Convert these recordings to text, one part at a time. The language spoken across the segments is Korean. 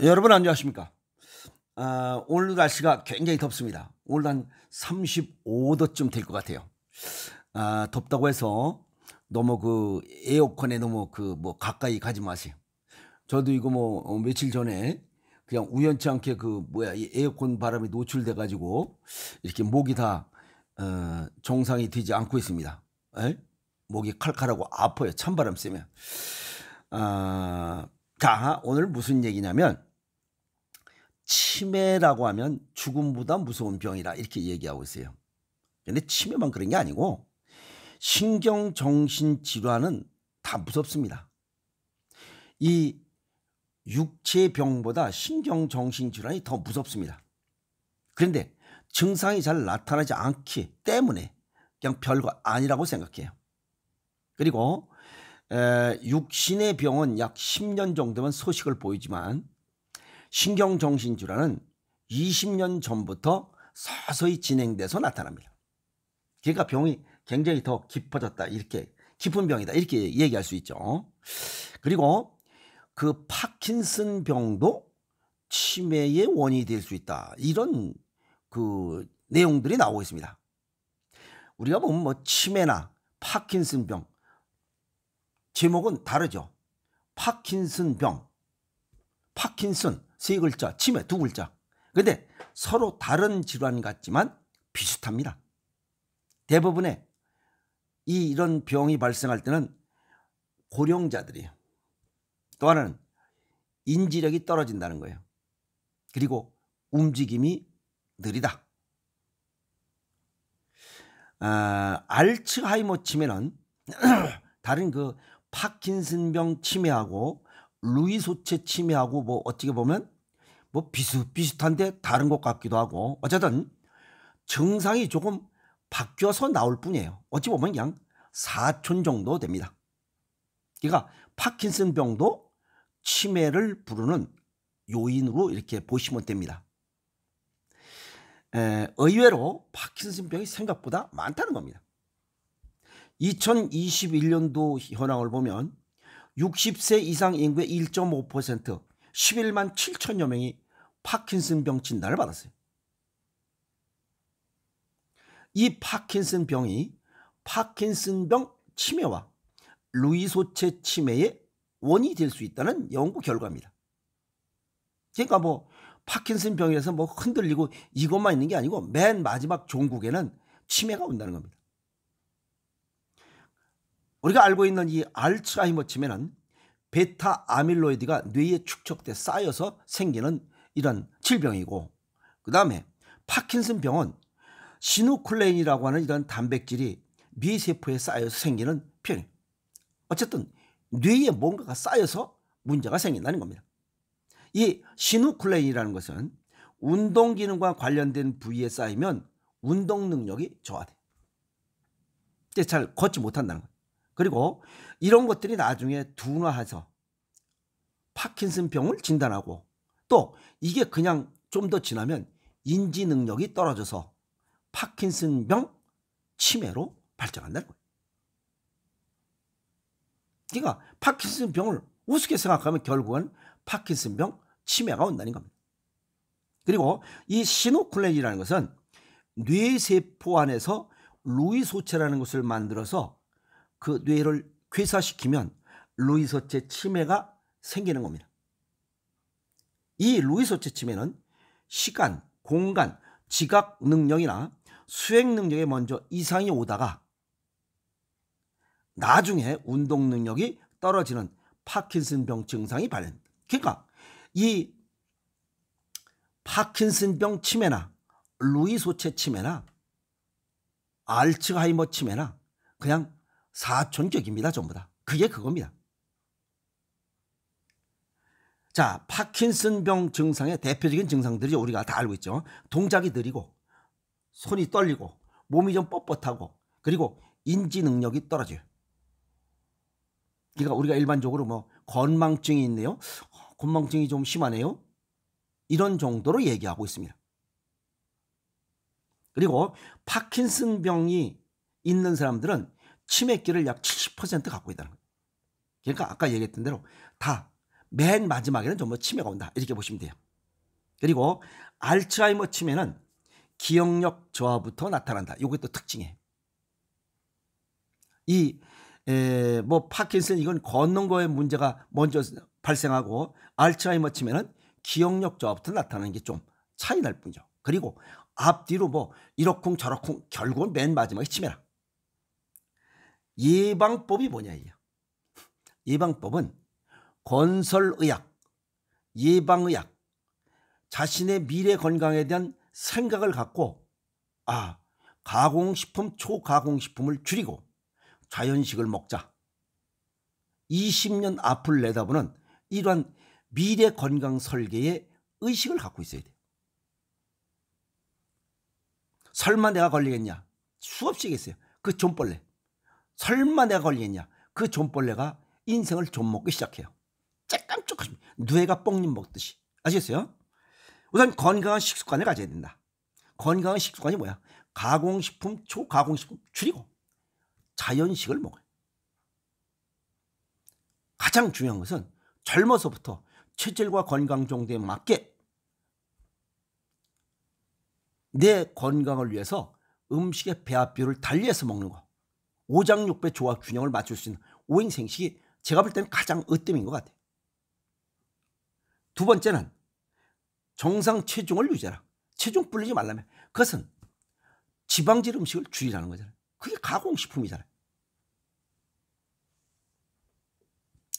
여러분 안녕하십니까? 오늘 날씨가 굉장히 덥습니다. 오늘 한 35도쯤 될 것 같아요. 덥다고 해서 너무 그 에어컨에 너무 그 뭐 가까이 가지 마세요. 저도 이거 뭐 며칠 전에 그냥 우연치 않게 그 뭐야 이 에어컨 바람에 노출돼 가지고 이렇게 목이 다 정상이 되지 않고 있습니다. 에? 목이 칼칼하고 아파요. 찬바람 쐬면. 아, 자, 오늘 무슨 얘기냐면 치매라고 하면 죽음보다 무서운 병이라 이렇게 얘기하고 있어요. 근데 치매만 그런 게 아니고 신경정신질환은 다 무섭습니다. 이 육체병보다 신경정신질환이 더 무섭습니다. 그런데 증상이 잘 나타나지 않기 때문에 그냥 별거 아니라고 생각해요. 그리고 육신의 병은 약 10년 정도면 소식을 보이지만 신경정신질환은 20년 전부터 서서히 진행돼서 나타납니다. 그러니까 병이 굉장히 더 깊어졌다, 이렇게 깊은 병이다 이렇게 얘기할 수 있죠. 그리고 그 파킨슨 병도 치매의 원인이 될 수 있다, 이런 그 내용들이 나오고 있습니다. 우리가 보면 뭐 치매나 파킨슨 병 제목은 다르죠. 파킨슨 병, 파킨슨 세 글자, 치매 두 글자. 근데 서로 다른 질환 같지만 비슷합니다. 대부분의 이런 병이 발생할 때는 고령자들이에요. 또 하나는 인지력이 떨어진다는 거예요. 그리고 움직임이 느리다. 알츠하이머 치매는 다른 그 파킨슨병 치매하고 루이소체 치매하고 뭐 어떻게 보면 뭐 비슷비슷한데 다른 것 같기도 하고, 어쨌든 증상이 조금 바뀌어서 나올 뿐이에요. 어찌 보면 그냥 사촌 정도 됩니다. 그러니까 파킨슨병도 치매를 부르는 요인으로 이렇게 보시면 됩니다. 의외로 파킨슨병이 생각보다 많다는 겁니다. 2021년도 현황을 보면 60세 이상 인구의 1.5%, 11만 7천여 명이 파킨슨병 진단을 받았어요. 이 파킨슨병이 파킨슨병 치매와 루이소체 치매의 원인이 될 수 있다는 연구 결과입니다. 그러니까 뭐 파킨슨병이라서 뭐 흔들리고 이것만 있는 게 아니고 맨 마지막 종국에는 치매가 온다는 겁니다. 우리가 알고 있는 이 알츠하이머 치매는 베타 아밀로이드가 뇌에 축적돼 쌓여서 생기는 이런 질병이고, 그 다음에 파킨슨병은 시누클레인이라고 하는 이런 단백질이 뇌세포에 쌓여서 생기는 병이에요. 어쨌든 뇌에 뭔가가 쌓여서 문제가 생긴다는 겁니다. 이 시누클레인이라는 것은 운동기능과 관련된 부위에 쌓이면 운동 능력이 저하돼. 잘 걷지 못한다는 거예요. 그리고 이런 것들이 나중에 둔화해서 파킨슨병을 진단하고, 또 이게 그냥 좀 더 지나면 인지 능력이 떨어져서 파킨슨병 치매로 발전한다는 거예요. 그러니까 파킨슨병을 우습게 생각하면 결국은 파킨슨병 치매가 온다는 겁니다. 그리고 이 시노클레인이라는 것은 뇌세포 안에서 루이소체라는 것을 만들어서 그 뇌를 괴사시키면 루이소체 치매가 생기는 겁니다. 이 루이소체 치매는 시간, 공간, 지각 능력이나 수행 능력에 먼저 이상이 오다가 나중에 운동 능력이 떨어지는 파킨슨병 증상이 발현됩니다. 그러니까 이 파킨슨병 치매나 루이소체 치매나 알츠하이머 치매나 그냥 사촌격입니다. 전부 다. 그게 그겁니다. 자, 파킨슨병 증상의 대표적인 증상들이 우리가 다 알고 있죠. 동작이 느리고 손이 떨리고 몸이 좀 뻣뻣하고 그리고 인지 능력이 떨어져요. 그러니까 우리가 일반적으로 뭐 건망증이 있네요, 건망증이 좀 심하네요, 이런 정도로 얘기하고 있습니다. 그리고 파킨슨병이 있는 사람들은 치매기를 약 70% 갖고 있다는 거예요. 그러니까 아까 얘기했던 대로 다 맨 마지막에는 전부 치매가 온다 이렇게 보시면 돼요. 그리고 알츠하이머 치매는 기억력 저하부터 나타난다. 이게 또 특징이에요. 파킨슨 이건 걷는 거에 문제가 먼저 발생하고 알츠하이머 치매는 기억력 저하부터 나타나는 게 좀 차이 날 뿐이죠. 그리고 앞뒤로 이러쿵 저러쿵 결국은 맨 마지막에 치매라. 예방법이 뭐냐 이게. 예방법은 건설의학, 예방의학, 자신의 미래 건강에 대한 생각을 갖고 가공식품, 초가공식품을 줄이고 자연식을 먹자. 20년 앞을 내다보는 이러한 미래 건강 설계의 의식을 갖고 있어야 돼요. 설마 내가 걸리겠냐? 수없이 있어요. 그 존벌레. 설마 내가 걸리겠냐? 그 존벌레가 인생을 좀 먹기 시작해요. 쬐깜짝하면 뇌가 뽕님 먹듯이. 아시겠어요? 우선 건강한 식습관을 가져야 된다. 건강한 식습관이 뭐야? 가공식품, 초가공식품 줄이고 자연식을 먹어요. 가장 중요한 것은 젊어서부터 체질과 건강 정도에 맞게 내 건강을 위해서 음식의 배합비율을 달리해서 먹는 거. 오장육부의 조화 균형을 맞출 수 있는 오행생식이 제가 볼 때는 가장 으뜸인 것 같아요. 두 번째는 정상 체중을 유지하라. 체중 불리지 말라면 그것은 지방질 음식을 줄이라는 거잖아요. 그게 가공식품이잖아요.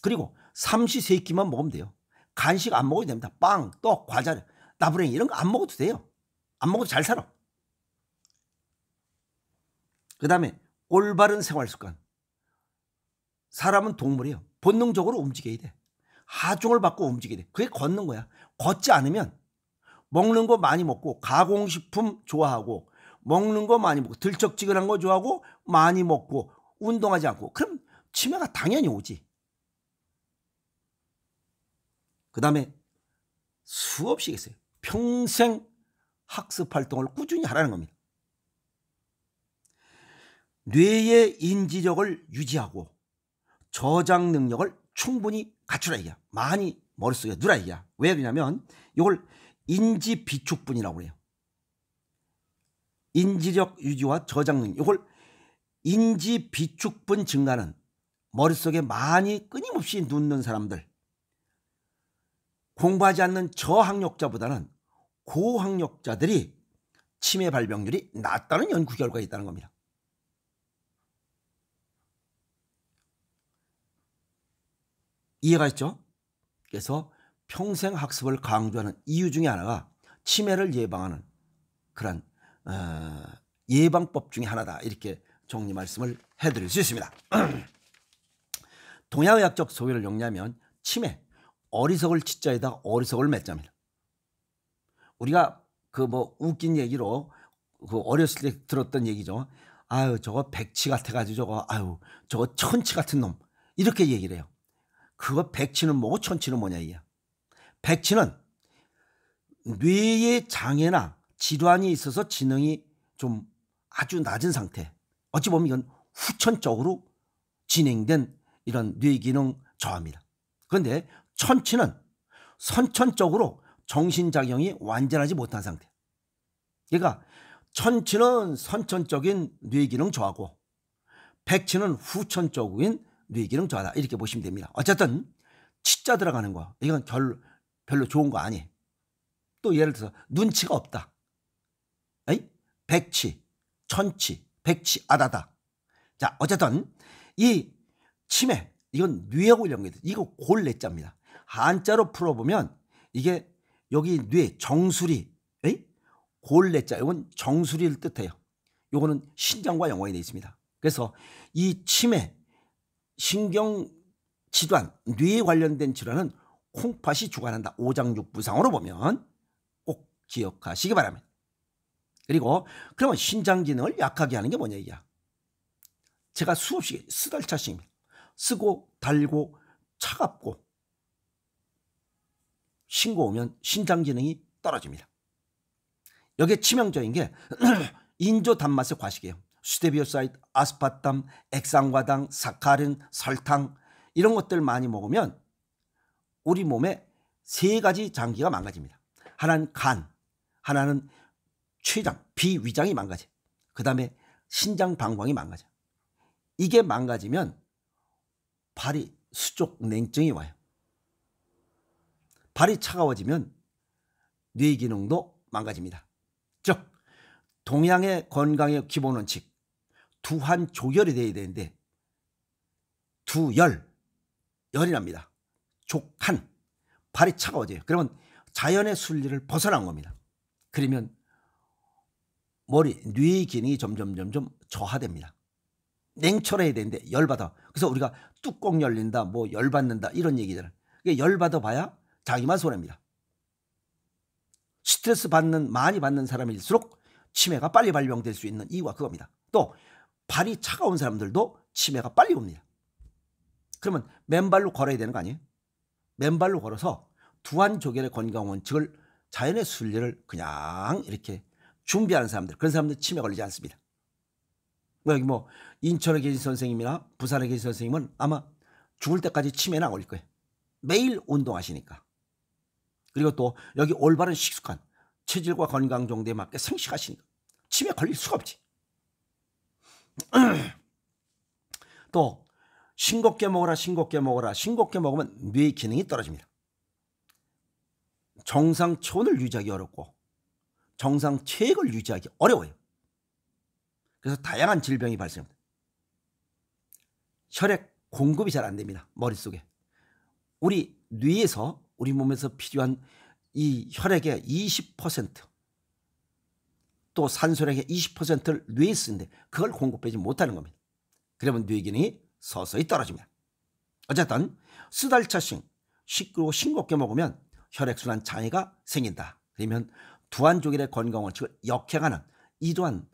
그리고 삼시세끼만 먹으면 돼요. 간식 안 먹어도 됩니다. 빵, 떡, 과자, 나부랭이 이런 거 안 먹어도 돼요. 안 먹어도 잘 살아. 그 다음에 올바른 생활습관. 사람은 동물이에요. 본능적으로 움직여야 돼. 하중을 받고 움직여야 돼. 그게 걷는 거야. 걷지 않으면 먹는 거 많이 먹고 가공식품 좋아하고 먹는 거 많이 먹고 들쩍지근한 거 좋아하고 많이 먹고 운동하지 않고 그럼 치매가 당연히 오지. 그 다음에 수없이 있어요. 평생 학습 활동을 꾸준히 하라는 겁니다. 뇌의 인지력을 유지하고 저장 능력을 충분히 갖추라 이게. 많이 머릿속에 넣으라 이게. 왜 그러냐면 이걸 인지 비축분이라고 해요. 인지력 유지와 저장 능력. 이걸 인지 비축분 증가는 머릿속에 많이 끊임없이 넣는 사람들, 공부하지 않는 저학력자보다는 고학력자들이 치매 발병률이 낮다는 연구 결과가 있다는 겁니다. 이해가 있죠? 그래서 평생 학습을 강조하는 이유 중에 하나가 치매를 예방하는 그런 예방법 중에 하나다. 이렇게 정리 말씀을 해드릴 수 있습니다. 동양의학적 소개를 정리하면 치매, 어리석을 치자에다 어리석을 맺자입니다. 우리가 웃긴 얘기로 어렸을 때 들었던 얘기죠. 저거 백치 같아가지고 저거 천치 같은 놈 이렇게 얘기를 해요. 그거 백치는 뭐고 천치는 뭐냐 이게. 백치는 뇌의 장애나 질환이 있어서 지능이 좀 아주 낮은 상태. 어찌 보면 이건 후천적으로 진행된 이런 뇌기능 저하입니다. 그런데 천치는 선천적으로 정신작용이 완전하지 못한 상태. 그러니까 천치는 선천적인 뇌기능 저하고 백치는 후천적인 뇌기능 저하다. 이렇게 보시면 됩니다. 어쨌든 치자 들어가는 거 이건 별로 좋은 거 아니에요. 또 예를 들어서 눈치가 없다. 백치, 천치, 백치, 아다다. 자, 어쨌든 이 치매 이건 뇌하고 연결돼. 이거 골내자입니다. 한자로 풀어보면 이게 여기 뇌 정수리, 골내자 이건 정수리를 뜻해요. 이거는 신장과 연관이 되어 있습니다. 그래서 이 치매, 신경 질환, 뇌에 관련된 질환은 콩팥이 주관한다. 오장육부상으로 보면 꼭 기억하시기 바랍니다. 그리고 그러면 신장 기능을 약하게 하는 게 뭐냐 이게. 제가 수없이 쓰달차씩 쓰고 달고 차갑고 신고 오면 신장 기능이 떨어집니다. 여기에 치명적인 게 인조 단맛의 과식이에요. 스테비오사이드, 아스파탐, 액상과당, 사카린, 설탕 이런 것들 많이 먹으면 우리 몸에 세 가지 장기가 망가집니다. 하나는 간, 하나는 췌장, 비위장이 망가져. 그 다음에 신장 방광이 망가져. 이게 망가지면 발이 수족 냉증이 와요. 발이 차가워지면 뇌 기능도 망가집니다. 즉 동양의 건강의 기본 원칙, 두한 조결이 돼야 되는데 열이 납니다. 족한, 발이 차가워져요. 그러면 자연의 순리를 벗어난 겁니다. 그러면 뇌 기능이 점점 저하됩니다. 냉철해야 되는데 열받아. 그래서 우리가 뚜껑 열린다, 뭐 열받는다 이런 얘기잖아요. 열받아 봐야 자기만 손해입니다. 스트레스 많이 받는 사람일수록 치매가 빨리 발병될 수 있는 이유가 그겁니다. 또 발이 차가운 사람들도 치매가 빨리 옵니다. 그러면 맨발로 걸어야 되는 거 아니에요? 맨발로 걸어서 두한조결의 건강 원칙을, 자연의 순리를 그냥 이렇게 준비하는 사람들, 그런 사람들 치매 걸리지 않습니다. 여기 뭐 인천에 계신 선생님이나 부산에 계신 선생님은 아마 죽을 때까지 치매는 안 걸릴 거예요. 매일 운동하시니까. 그리고 또 여기 올바른 식습관, 체질과 건강 정도에 맞게 생식하시니까 치매 걸릴 수가 없지. 또 싱겁게 먹어라. 싱겁게 먹으면 뇌 기능이 떨어집니다. 정상 체온을 유지하기 어렵고 정상 체액을 유지하기 어려워요. 그래서 다양한 질병이 발생합니다. 혈액 공급이 잘 안 됩니다. 머릿속에. 우리 뇌에서, 우리 몸에서 필요한 이 혈액의 20%, 또 산소량의 20%를 뇌에 쓰는데 그걸 공급하지 못하는 겁니다. 그러면 뇌 기능이 서서히 떨어집니다. 어쨌든 쓰달차싱, 그리고 싱겁게 먹으면 혈액순환 장애가 생긴다. 그러면 두한조결의 건강 원칙을 역행하는 이러한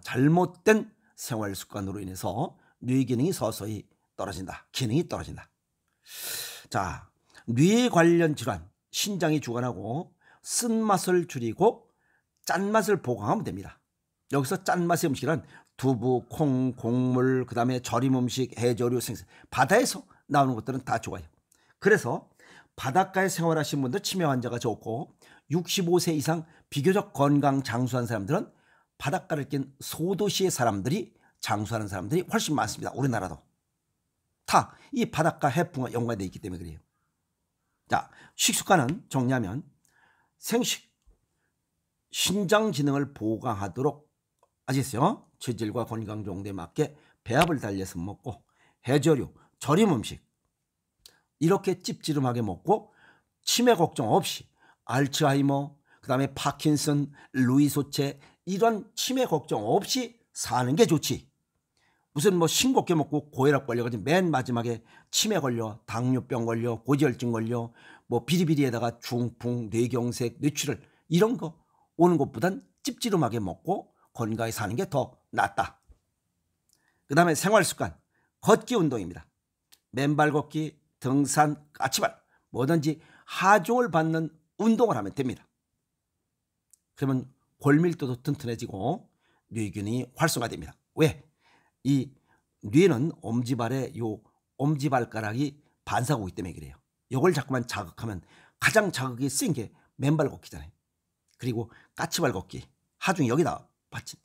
잘못된 생활 습관으로 인해서 뇌 기능이 서서히 떨어진다. 기능이 떨어진다. 자, 뇌 관련 질환, 신장이 주관하고 쓴맛을 줄이고 짠맛을 보강하면 됩니다. 여기서 짠맛의 음식은 두부, 콩, 곡물, 그 다음에 절임 음식, 해조류, 생선, 바다에서 나오는 것들은 다 좋아요. 그래서 바닷가에 생활하시는 분들 치매 환자가 적고 65세 이상 비교적 건강 장수한 사람들은 바닷가를 낀 소도시의 사람들이, 장수하는 사람들이 훨씬 많습니다. 우리나라도. 다 이 바닷가 해풍과 연관되어 있기 때문에 그래요. 자, 식습관은 정리하면 생식, 신장 기능을 보강하도록, 아시겠어요? 체질과 건강 정도에 맞게 배합을 달려서 먹고, 해조류, 절임 음식 이렇게 찝찝하게 먹고, 치매 걱정 없이 알츠하이머, 그 다음에 파킨슨, 루이소체 이런 치매 걱정 없이 사는 게 좋지. 무슨 뭐 싱겁게 먹고 고혈압 걸려가지고 맨 마지막에 치매 걸려, 당뇨병 걸려, 고지혈증 걸려, 뭐 비리비리에다가 중풍, 뇌경색, 뇌출혈 이런 거 오는 것보단 찝찝하게 먹고 건강히 사는 게 더 낫다. 그 다음에 생활습관, 걷기 운동입니다. 맨발 걷기, 등산, 까치발 뭐든지 하중을 받는 운동을 하면 됩니다. 그러면 골밀도도 튼튼해지고 뇌균이 활성화됩니다. 왜? 이 뇌는 엄지발에 요 엄지발가락이 반사하고 있기 때문에 그래요. 이걸 자꾸만 자극하면 가장 자극이 센 게 맨발 걷기잖아요. 그리고 까치발 걷기, 하중이 여기다 받치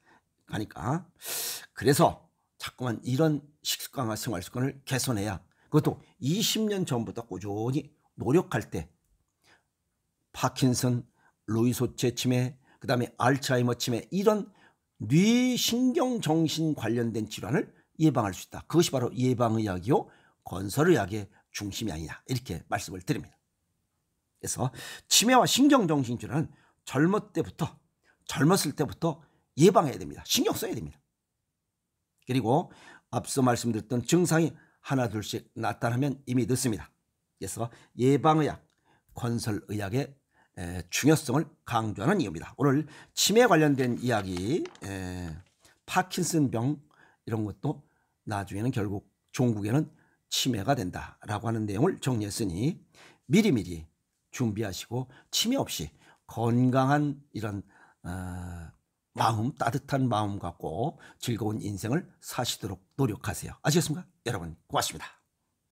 가니까. 그래서 자꾸만 이런 식습관과 생활습관을 개선해야, 그것도 20년 전부터 꾸준히 노력할 때 파킨슨, 루이소체 치매, 그 다음에 알츠하이머 치매 이런 뇌신경정신 관련된 질환을 예방할 수 있다. 그것이 바로 예방의학이요 건설의학의 중심이 아니냐, 이렇게 말씀을 드립니다. 그래서 치매와 신경정신 질환은 젊었을 때부터 예방해야 됩니다. 신경 써야 됩니다. 그리고 앞서 말씀드렸던 증상이 하나 둘씩 나타나면 이미 늦습니다. 그래서 예방의학, 건설의학의 중요성을 강조하는 이유입니다. 오늘 치매 관련된 이야기, 파킨슨병 이런 것도 나중에는 결국 종국에는 치매가 된다라고 하는 내용을 정리했으니 미리미리 준비하시고 치매 없이 건강한 이런 마음, 따뜻한 마음 갖고 즐거운 인생을 사시도록 노력하세요. 아시겠습니까? 여러분 고맙습니다.